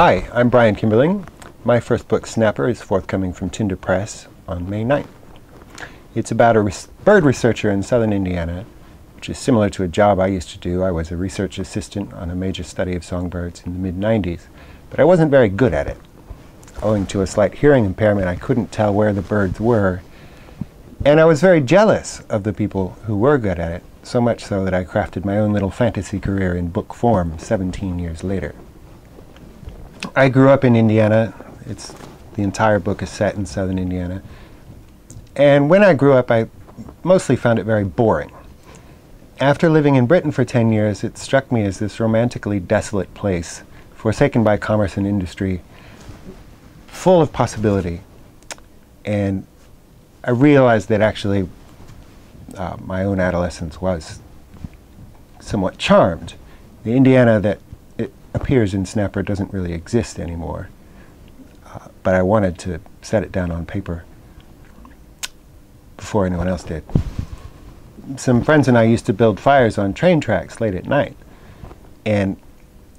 Hi, I'm Brian Kimberling. My first book, Snapper, is forthcoming from Tinder Press on May 9th. It's about a bird researcher in southern Indiana, which is similar to a job I used to do. I was a research assistant on a major study of songbirds in the mid-90s, but I wasn't very good at it. Owing to a slight hearing impairment, I couldn't tell where the birds were, and I was very jealous of the people who were good at it, so much so that I crafted my own little fantasy career in book form 17 years later. I grew up in Indiana. The entire book is set in southern Indiana. And when I grew up, I mostly found it very boring. After living in Britain for 10 years, it struck me as this romantically desolate place, forsaken by commerce and industry, full of possibility. And I realized that actually my own adolescence was somewhat charmed. The Indiana that appears in Snapper doesn't really exist anymore, but I wanted to set it down on paper before anyone else did. Some friends and I used to build fires on train tracks late at night, and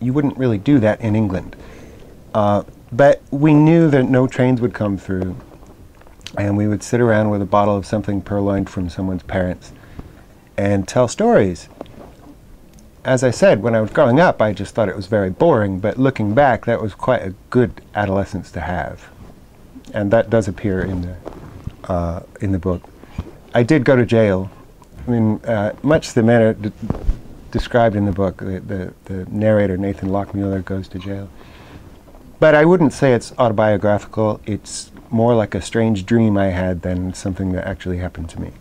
you wouldn't really do that in England. But we knew that no trains would come through, and we would sit around with a bottle of something purloined from someone's parents and tell stories. As I said, when I was growing up, I just thought it was very boring, but looking back, that was quite a good adolescence to have. And that does appear in the book. I did go to jail. I mean, much the manner described in the book, the narrator, Nathan Lochmueller, goes to jail. But I wouldn't say it's autobiographical. It's more like a strange dream I had than something that actually happened to me.